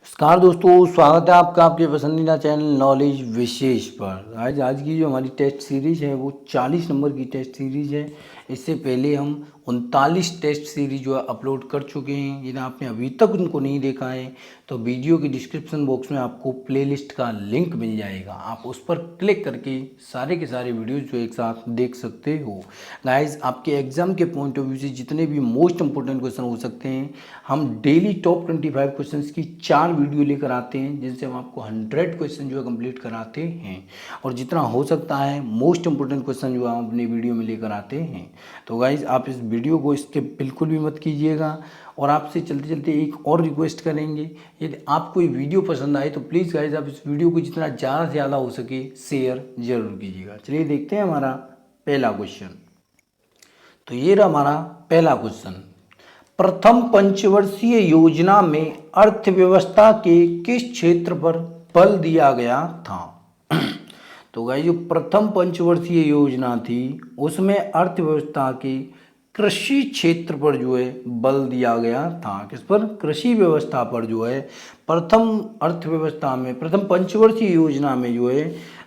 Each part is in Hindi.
नमस्कार दोस्तों, स्वागत है आपका आपके पसंदीदा चैनल नॉलेज विशेष पर। आज की जो हमारी टेस्ट सीरीज़ है वो 40 नंबर की टेस्ट सीरीज़ है। इससे पहले हम 39 टेस्ट सीरीज जो है अपलोड कर चुके हैं। यदि आपने अभी तक उनको नहीं देखा है तो वीडियो के डिस्क्रिप्शन बॉक्स में आपको प्लेलिस्ट का लिंक मिल जाएगा, आप उस पर क्लिक करके सारे के सारे वीडियोज़ जो एक साथ देख सकते हो। गाइज, आपके एग्जाम के पॉइंट ऑफ व्यू से जितने भी मोस्ट इंपॉर्टेंट क्वेश्चन हो सकते हैं, हम डेली टॉप 25 क्वेश्चंस की 4 वीडियो लेकर आते हैं, जिनसे हम आपको 100 क्वेश्चन जो है कंप्लीट कराते हैं। और जितना हो सकता है मोस्ट इंपॉर्टेंट क्वेश्चन जो हम अपनी वीडियो में लेकर आते हैं। तो गाइज, आप इस वीडियो को स्किप बिल्कुल भी मत कीजिएगा। और आपसे चलते चलते एक और रिक्वेस्ट करेंगे, यदि आपको ये वीडियो पसंद आए तो प्लीज़ गाइज आप इस वीडियो को जितना ज़्यादा से ज़्यादा हो सके शेयर जरूर कीजिएगा। चलिए देखते हैं हमारा पहला क्वेश्चन। तो ये रहा हमारा पहला क्वेश्चन। प्रथम पंचवर्षीय योजना में अर्थव्यवस्था के किस क्षेत्र पर बल दिया गया था? तो गाइस, जो प्रथम पंचवर्षीय योजना थी उसमें अर्थव्यवस्था के कृषि क्षेत्र पर जो है बल दिया गया था। किस पर? कृषि व्यवस्था पर जो है प्रथम अर्थव्यवस्था में प्रथम पंचवर्षीय योजना में जो है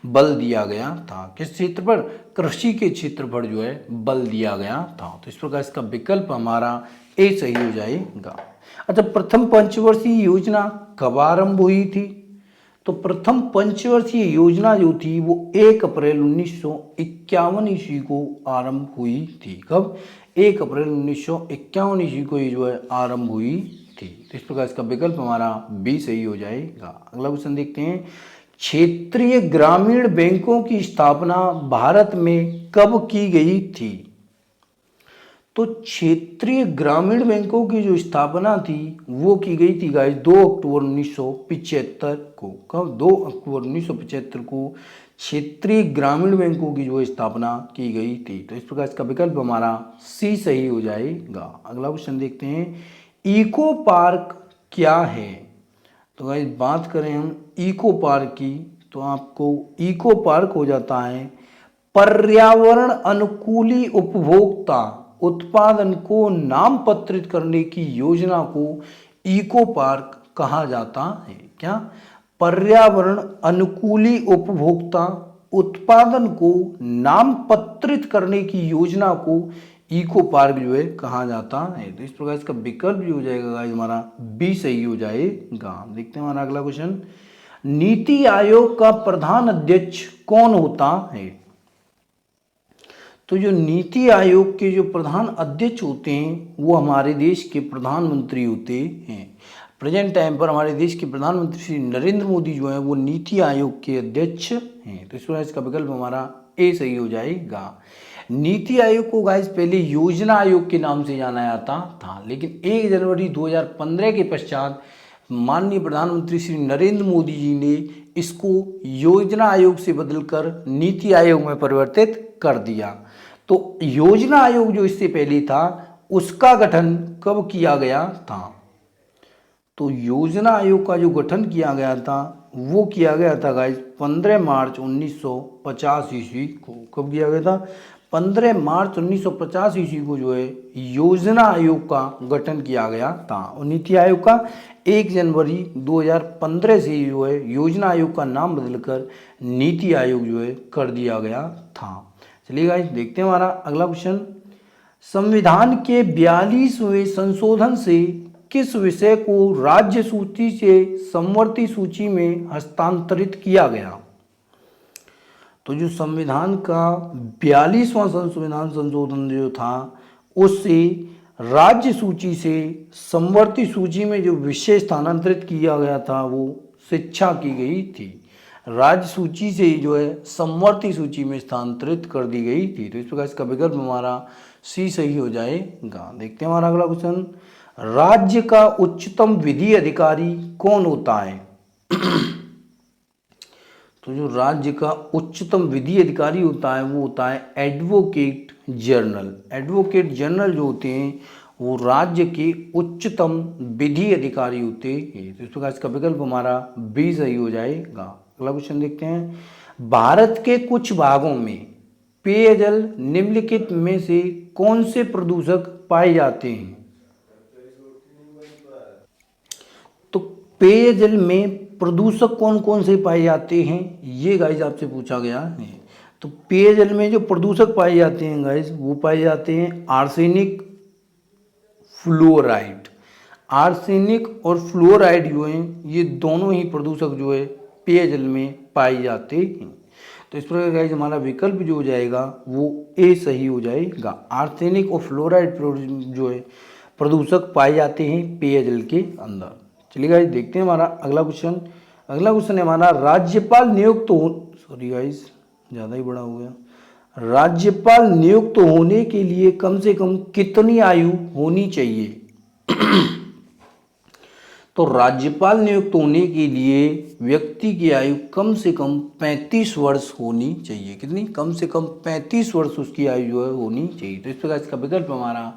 बल दिया गया था। किस क्षेत्र पर? कृषि के क्षेत्र पर जो है बल दिया गया था। तो इस प्रकार इसका विकल्प हमारा ए सही हो जाएगा। अच्छा, प्रथम पंचवर्षीय योजना कब आरंभ हुई थी? तो प्रथम पंचवर्षीय योजना जो थी वो 1 अप्रैल 1951 ईस्वी को आरंभ हुई थी। कब? 1 अप्रैल 1951 ईस्वी को ये जो है आरंभ हुई थी। तो इस प्रकार इसका विकल्प हमारा बी सही हो जाएगा। अगला क्वेश्चन देखते हैं। क्षेत्रीय ग्रामीण बैंकों की स्थापना भारत में कब की गई थी? तो क्षेत्रीय ग्रामीण बैंकों की जो स्थापना थी वो की गई थी गाइस 2 अक्टूबर 1975 को। कब? 2 अक्टूबर 1975 को क्षेत्रीय ग्रामीण बैंकों की जो स्थापना की गई थी। तो इस प्रकार इसका विकल्प हमारा सी सही हो जाएगा। अगला क्वेश्चन देखते हैं। इको पार्क क्या है? तो गाइस, बात करें हम इको पार्क की तो आपको इको पार्क हो जाता है पर्यावरण अनुकूली उपभोक्ता उत्पादन को नामपत्रित करने की योजना को इको पार्क कहा जाता है। क्या? पर्यावरण अनुकूली उपभोक्ता उत्पादन को नामपत्रित करने की योजना को इको पार्क जो है कहा जाता है। तो इस प्रकार इसका विकल्प भी हो जाएगा गाइस हमारा बी सही हो जाएगा। देखते हैं हमारा अगला क्वेश्चन। नीति आयोग का प्रधान अध्यक्ष कौन होता है? तो जो नीति आयोग के जो प्रधान अध्यक्ष होते हैं वो हमारे देश के प्रधानमंत्री होते हैं। प्रेजेंट टाइम पर हमारे देश के प्रधानमंत्री श्री नरेंद्र मोदी जो है वो नीति आयोग के अध्यक्ष हैं। तो इस वजह इसका विकल्प हमारा ए सही हो जाएगा। नीति आयोग को गाइस पहले योजना आयोग के नाम से जाना जाता था, लेकिन 1 जनवरी 2015 के पश्चात माननीय प्रधानमंत्री श्री नरेंद्र मोदी जी ने इसको योजना आयोग से बदलकर नीति आयोग में परिवर्तित कर दिया। तो योजना आयोग जो इससे पहले था उसका गठन कब किया गया था? तो योजना आयोग का जो गठन किया गया था वो किया गया था गाइस 15 मार्च 1950 ईस्वी को। कब किया गया था? 15 मार्च 1950 ईस्वी को जो है योजना आयोग का गठन किया गया था। और नीति आयोग का 1 जनवरी 2015 से जो है योजना आयोग का नाम बदलकर नीति आयोग जो है कर दिया गया था। चलिए गाइस, देखते हैं हमारा अगला क्वेश्चन। संविधान के 42वें संशोधन से किस विषय को राज्य सूची से समवर्ती सूची में हस्तांतरित किया गया? तो जो संविधान का 42वां संविधान संशोधन जो था उससे राज्य सूची से समवर्ती सूची में जो विषय स्थानांतरित किया गया था वो शिक्षा की गई थी। राज्य सूची से जो है समवर्ती सूची में स्थानांतरित कर दी गई थी। तो इस प्रकार इसका विकल्प हमारा सी सही हो जाएगा। देखते हैं हमारा अगला क्वेश्चन। राज्य का उच्चतम विधि अधिकारी कौन होता है? तो जो राज्य का उच्चतम विधि अधिकारी होता है वो होता है एडवोकेट जनरल। एडवोकेट जनरल जो होते हैं वो राज्य के उच्चतम विधि अधिकारी होते हैं। तो इस प्रकार इसका विकल्प हमारा बी सही हो जाएगा। अगला क्वेश्चन देखते हैं। भारत के कुछ भागों में पेयजल निम्नलिखित में से कौन से प्रदूषक पाए जाते हैं? तो पेयजल में प्रदूषक कौन कौन से पाए जाते हैं, ये गाइज आपसे पूछा गया है। तो पेयजल में जो प्रदूषक पाए जाते हैं गाइज, वो पाए जाते हैं आर्सेनिक, फ्लोराइड। आर्सेनिक और फ्लोराइड जो हैं ये दोनों ही प्रदूषक जो है पेयजल में पाए जाते हैं। तो इस प्रकार गाइज हमारा विकल्प जो हो जाएगा वो ए सही हो जाएगा। आर्सेनिक और फ्लोराइड जो है प्रदूषक पाए जाते हैं पेयजल के अंदर। चलिए गाइज देखते हैं हमारा अगला क्वेश्चन। अगला क्वेश्चन है हमारा, राज्यपाल नियुक्त हो, सॉरी गाइज ज़्यादा ही बड़ा हो गया। राज्यपाल नियुक्त होने के लिए कम से कम कितनी आयु होनी चाहिए? तो राज्यपाल नियुक्त होने के लिए व्यक्ति की आयु कम से कम 35 वर्ष होनी चाहिए। कितनी? कम से कम 35 वर्ष उसकी आयु जो है होनी चाहिए। तो इस प्रकार इसका विकल्प हमारा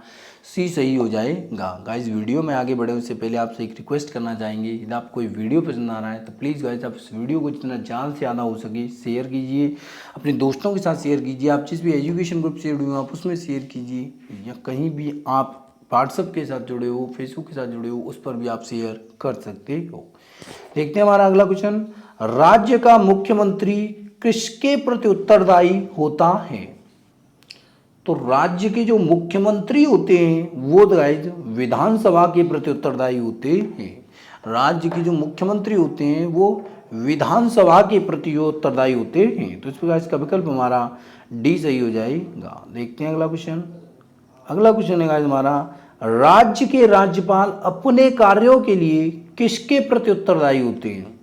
सी सही हो जाएगा। गाइस वीडियो में आगे बढ़े उससे पहले आपसे एक रिक्वेस्ट करना चाहेंगे, यदि आपको कोई वीडियो पसंद आ रहा है तो प्लीज़ गाइस आप इस वीडियो को जितना ज़्यादा से ज़्यादा हो सके शेयर कीजिए, अपने दोस्तों के साथ शेयर कीजिए। आप जिस भी एजुकेशन ग्रुप से जुड़े हो आप उसमें शेयर कीजिए, या कहीं भी आप व्हाट्सएप के साथ जुड़े हो, फेसबुक के साथ जुड़े हो, उस पर भी आप शेयर कर सकते हो। देखते हैं हमारा अगला क्वेश्चन, राज्य का मुख्यमंत्री किसके प्रति उत्तरदायी होता है? तो राज्य के जो मुख्यमंत्री होते हैं वो गाइस विधानसभा के प्रति उत्तरदायी होते हैं। राज्य के जो मुख्यमंत्री होते हैं वो विधानसभा के प्रति उत्तरदायी होते हैं। तो इस प्रकार इसका विकल्प हमारा डी सही हो जाएगा। देखते हैं अगला क्वेश्चन। अगला क्वेश्चन है गाइस हमारा, राज्य के राज्यपाल अपने कार्यों के लिए किसके प्रति उत्तरदायी होते हैं?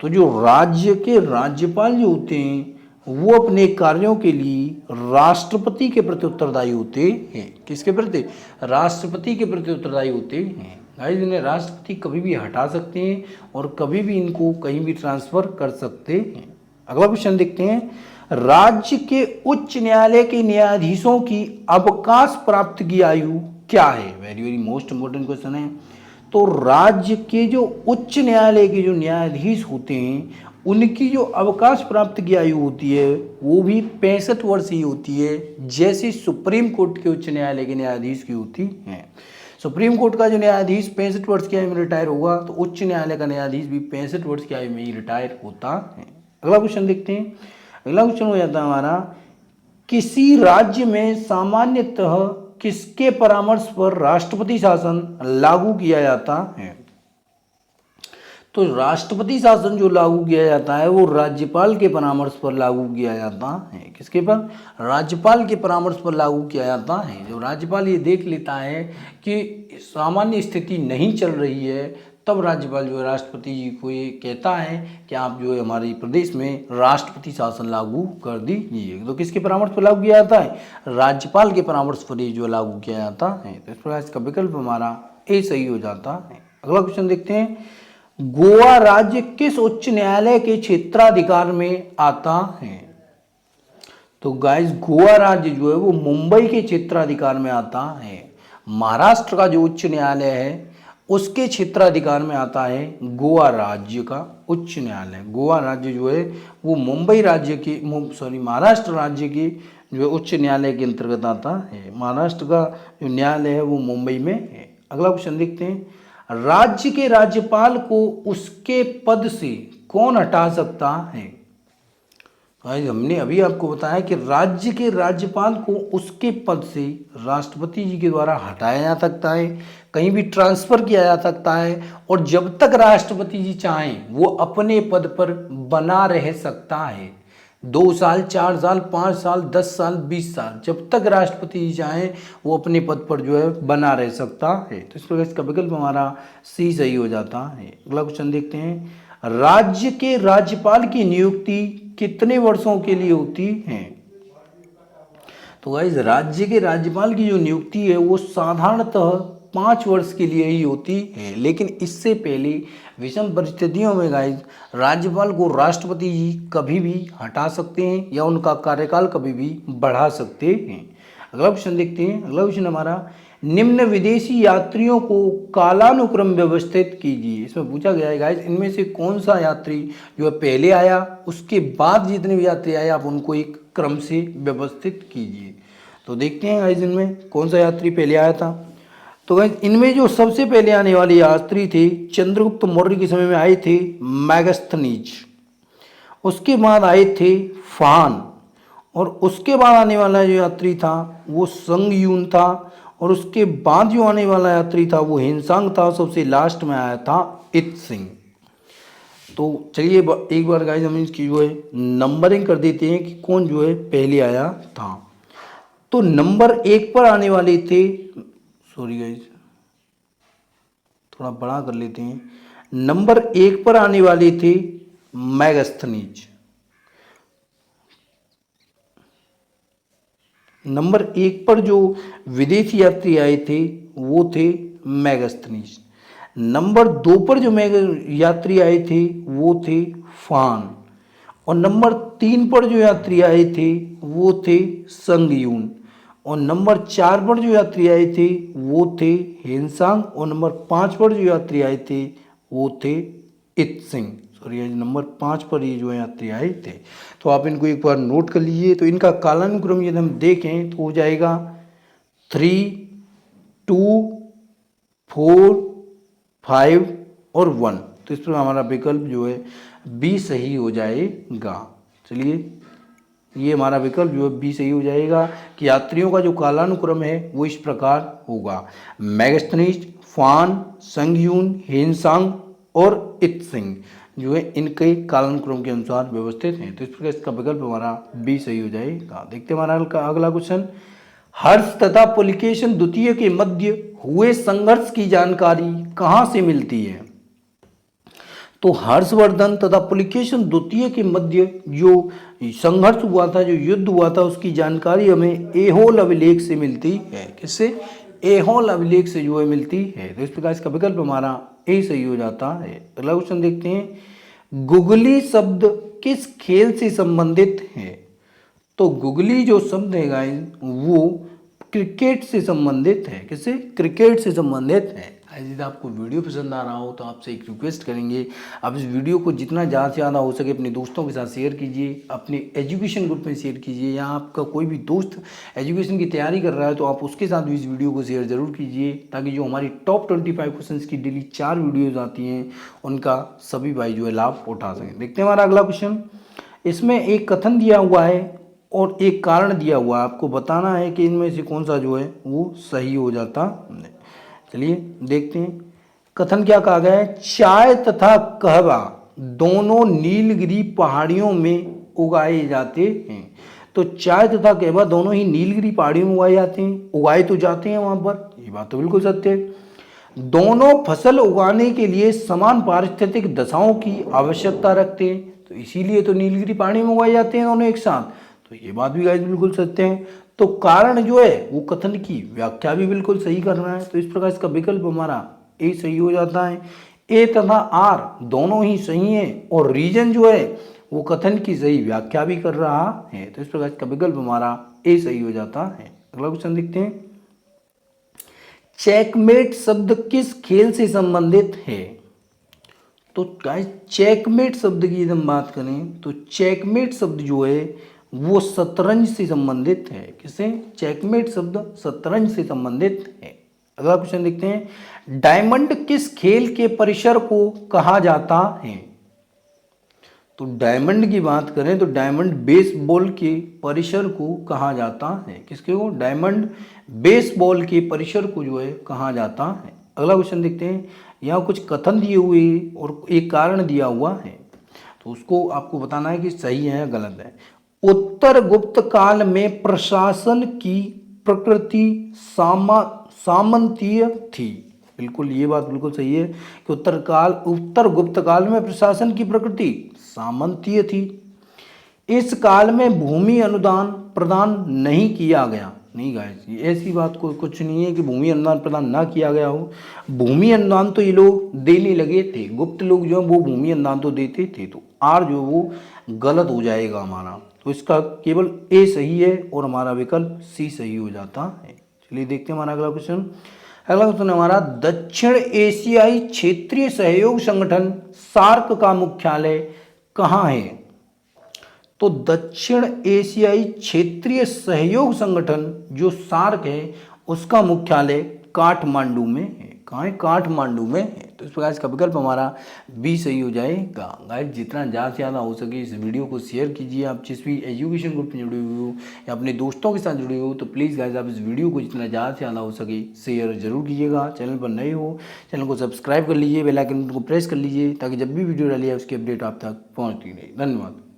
तो जो राज्य के राज्यपाल जो होते हैं वो अपने कार्यों के लिए राष्ट्रपति के प्रति उत्तरदायी होते हैं। किसके प्रति? राष्ट्रपति के प्रति उत्तरदायी होते हैं। गाइस इन्हें राष्ट्रपति कभी भी हटा सकते हैं और कभी भी इनको कहीं भी ट्रांसफर कर सकते हैं। अगला क्वेश्चन देखते हैं, राज्य के उच्च न्यायालय के न्यायाधीशों की अवकाश प्राप्त की आयु क्या है? Very very most important question है। तो राज्य के जो उच्च न्यायालय के जो न्यायाधीश होते हैं उनकी जो अवकाश प्राप्त की आयु होती है वो भी 65 वर्ष ही होती है, जैसे सुप्रीम कोर्ट के उच्च न्यायालय के न्यायाधीश की होती है। सुप्रीम कोर्ट का जो न्यायाधीश 65 वर्ष की आयु में रिटायर होगा तो उच्च न्यायालय का न्यायाधीश भी 65 वर्ष की आयु में ही रिटायर होता है। अगला क्वेश्चन देखते हैं। अगला क्वेश्चन हो जाता है हमारा, किसी राज्य में सामान्यतः किसके परामर्श पर राष्ट्रपति शासन लागू किया जाता है? तो राष्ट्रपति शासन जो लागू किया जाता है वो राज्यपाल के परामर्श पर लागू किया जाता है। किसके पर? राज्यपाल के परामर्श पर लागू किया जाता है। जो राज्यपाल ये देख लेता है कि सामान्य स्थिति नहीं चल रही है तब राज्यपाल जो है राष्ट्रपति जी को ये कहता है कि आप जो है हमारे प्रदेश में राष्ट्रपति शासन लागू कर दीजिए। तो किसके परामर्श पर लागू किया जाता है? राज्यपाल के परामर्श पर ये जो लागू किया जाता है। तो इस प्रकार इसका विकल्प हमारा ए सही हो जाता है। अगला क्वेश्चन देखते हैं, गोवा राज्य किस उच्च न्यायालय के क्षेत्राधिकार में आता है? तो गाइस गोवा राज्य जो है वो मुंबई के क्षेत्राधिकार में आता है। महाराष्ट्र का जो उच्च न्यायालय है उसके क्षेत्राधिकार में आता है गोवा राज्य का उच्च न्यायालय। गोवा राज्य जो है वो मुंबई राज्य के महाराष्ट्र राज्य के जो उच्च न्यायालय के अंतर्गत आता है। महाराष्ट्र का जो न्यायालय है वो मुंबई में है। अगला क्वेश्चन देखते हैं, राज्य के राज्यपाल को उसके पद से कौन हटा सकता है? आज हमने अभी आपको बताया कि राज्य के राज्यपाल को उसके पद से राष्ट्रपति जी के द्वारा हटाया जा सकता है, कहीं भी ट्रांसफर किया जा सकता है, और जब तक राष्ट्रपति जी चाहें वो अपने पद पर बना रह सकता है। 2 साल, 4 साल, 5 साल, 10 साल, 20 साल, जब तक राष्ट्रपति जी चाहें वो अपने पद पर जो है बना रह सकता है। तो इस प्रकार इसका विकल्प हमारा सी सही हो जाता है। अगला क्वेश्चन देखते हैं, राज्य के राज्यपाल की नियुक्ति कितने वर्षों के लिए होती है? तो गाइस राज्य के राज्यपाल की जो नियुक्ति है वो साधारणतः 5 वर्ष के लिए ही होती है, लेकिन इससे पहले विषम परिस्थितियों में गाइस राज्यपाल को राष्ट्रपति जी कभी भी हटा सकते हैं या उनका कार्यकाल कभी भी बढ़ा सकते हैं। अगला क्वेश्चन देखते हैं। अगला क्वेश्चन हमारा, निम्न विदेशी यात्रियों को कालानुक्रम व्यवस्थित कीजिए। इसमें पूछा गया है गाइस इनमें से कौन सा यात्री जो है पहले आया उसके बाद जितने भी यात्री आए आप उनको एक क्रम से व्यवस्थित कीजिए। तो देखते हैं गाइस इनमें कौन सा यात्री पहले आया था। तो गाइस इनमें जो सबसे पहले आने वाले यात्री थे चंद्रगुप्त मौर्य के समय में आए थे मैगस्थनीज, उसके बाद आए थे फान, और उसके बाद आने वाला जो यात्री था वो संगयून था, और उसके बाद जो आने वाला यात्री था वो हिनसांग था, सबसे लास्ट में आया था इत सिंह। तो चलिए एक बार गाइस हम इसकी जो है नंबरिंग कर देते हैं कि कौन जो है पहले आया था। तो नंबर 1 पर आने वाले थे, सॉरी गाइस थोड़ा बड़ा कर लेते हैं, नंबर 1 पर आने वाले थे मैगस्थनीज। नंबर 1 पर जो विदेशी यात्री आए थे वो थे मैगस्थनीज। नंबर 2 पर जो यात्री आए थे वो थे फान, और नंबर 3 पर जो यात्री आए थे वो थे संगयून, और नंबर 4 पर जो यात्री आए थे वो थे हिनसांग, और नंबर 5 पर जो यात्री आए थे वो थे इत सिंह। सॉरी नंबर 5 पर ये जो यात्री आए थे। तो आप इनको एक बार नोट कर लीजिए। तो इनका कालानुक्रम यदि हम देखें तो हो जाएगा 3, 2, 4, 5 और 1। तो इस पर हमारा विकल्प जो है बी सही हो जाएगा। चलिए ये हमारा विकल्प जो है बी सही हो जाएगा कि यात्रियों का जो कालानुक्रम है वो इस प्रकार होगा, मैगस्थनीज, फान, संगयून, हिनसांग और इत सिंह जो है इनके कालानुक्रम के अनुसार व्यवस्थित हैं। तो इस प्रकार इसका विकल्प हमारा बी सही हो जाएगा। देखते हैं हमारा अगला क्वेश्चन, हर्ष तथा पुलकेशन द्वितीय के मध्य हुए संघर्ष की जानकारी कहाँ से मिलती है? तो हर्षवर्धन तथा पुलकेशन द्वितीय के मध्य जो संघर्ष हुआ था, जो युद्ध हुआ था, उसकी जानकारी हमें ऐहोल अभिलेख से मिलती है। किससे? ऐहोल अभिलेख से जो है मिलती है। तो इस प्रकार इसका विकल्प हमारा ए सही हो जाता है। अगला क्वेश्चन देखते हैं, गुगली शब्द किस खेल से संबंधित है? तो गुगली जो शब्द है गाइस वो क्रिकेट से संबंधित है। किससे? क्रिकेट से संबंधित है। यदि आपको वीडियो पसंद आ रहा हो तो आपसे एक रिक्वेस्ट करेंगे, आप इस वीडियो को जितना ज़्यादा से ज़्यादा हो सके अपने दोस्तों के साथ शेयर कीजिए, अपने एजुकेशन ग्रुप में शेयर कीजिए, या आपका कोई भी दोस्त एजुकेशन की तैयारी कर रहा है तो आप उसके साथ भी इस वीडियो को शेयर ज़रूर कीजिए, ताकि जो हमारी टॉप 25 क्वेश्चन की डेली 4 वीडियोज़ आती हैं उनका सभी भाई जो है लाभ उठा सकें। देखते हैं हमारा अगला क्वेश्चन, इसमें एक कथन दिया हुआ है और एक कारण दिया हुआ है, आपको बताना है कि इनमें से कौन सा जो है वो सही हो जाता है। चलिए देखते हैं, कथन क्या कहा गया है, चाय तथा कहवा दोनों नीलगिरी पहाड़ियों में उगाए जाते हैं। तो चाय तथा कहवा दोनों ही नीलगिरी पहाड़ियों में उगाए जाते हैं, उगाए तो जाते हैं वहां पर, ये बात तो बिल्कुल सत्य है। दोनों फसल उगाने के लिए समान पारिस्थितिक दशाओं की आवश्यकता रखते हैं, तो इसीलिए तो नीलगिरी पहाड़ी में उगाए जाते हैं दोनों एक साथ, तो ये बात भी गाइस बिल्कुल सत्य है। तो कारण जो है वो कथन की व्याख्या भी बिल्कुल सही कर रहा है। तो इस प्रकार इसका विकल्प हमारा ए सही हो जाता है। ए तथा आर दोनों ही सही है, और रीजन जो है वो कथन की सही व्याख्या भी कर रहा है। तो इस प्रकार इसका विकल्प हमारा ए सही हो जाता है। अगला क्वेश्चन देखते हैं, चेकमेट शब्द किस खेल से संबंधित है? तो गाइस चेकमेट शब्द की यदि हम बात करें तो चेकमेट शब्द जो है वो शतरंज से संबंधित है। किससे? चेकमेट शब्द शतरंज से संबंधित है। अगला क्वेश्चन देखते हैं, डायमंड किस खेल के परिसर को कहा जाता है? तो डायमंड की बात करें तो डायमंड बेसबॉल के परिसर को कहा जाता है। किसके को? डायमंड बेसबॉल के परिसर को जो है कहा जाता है। अगला क्वेश्चन देखते हैं, यहाँ कुछ कथन दिए हुए और एक कारण दिया हुआ है, तो उसको आपको बताना है कि सही है या गलत है। उत्तर गुप्त काल में प्रशासन की प्रकृति सामंतीय थी। बिल्कुल ये बात बिल्कुल सही है कि उत्तर गुप्त काल में प्रशासन की प्रकृति सामंतीय थी। इस काल में भूमि अनुदान प्रदान नहीं किया गया। नहीं गाइस, ऐसी बात को कुछ नहीं है कि भूमि अनुदान प्रदान ना किया गया हो। भूमि अनुदान तो ये लोग देने लगे थे, गुप्त लोग जो है वो भूमि अनुदान तो देते थे। तो आर जो वो गलत हो जाएगा हमारा। तो इसका केवल ए सही है और हमारा विकल्प सी सही हो जाता है। चलिए देखते हैं हमारा अगला क्वेश्चन। अगला क्वेश्चन हमारा, दक्षिण एशियाई क्षेत्रीय सहयोग संगठन सार्क का मुख्यालय कहाँ है? तो दक्षिण एशियाई क्षेत्रीय सहयोग संगठन जो सार्क है उसका मुख्यालय काठमांडू में है। कहाँ है? काठमांडू में है। तो इस प्रकार इसका विकल्प हमारा बी सही हो जाएगा। गाइस जितना ज़्यादा से ज़्यादा हो सके इस वीडियो को शेयर कीजिए। आप जिस भी एजुकेशन ग्रुप में जुड़े हुए हो या अपने दोस्तों के साथ जुड़े हो तो प्लीज़ गाइस आप इस वीडियो को जितना ज़्यादा से ज़्यादा हो सके शेयर जरूर कीजिएगा। चैनल पर नए हो चैनल को सब्सक्राइब कर लीजिए, बेल आइकन को प्रेस कर लीजिए ताकि जब भी वीडियो डाली है उसकी अपडेट आप तक पहुँचती रहे। धन्यवाद।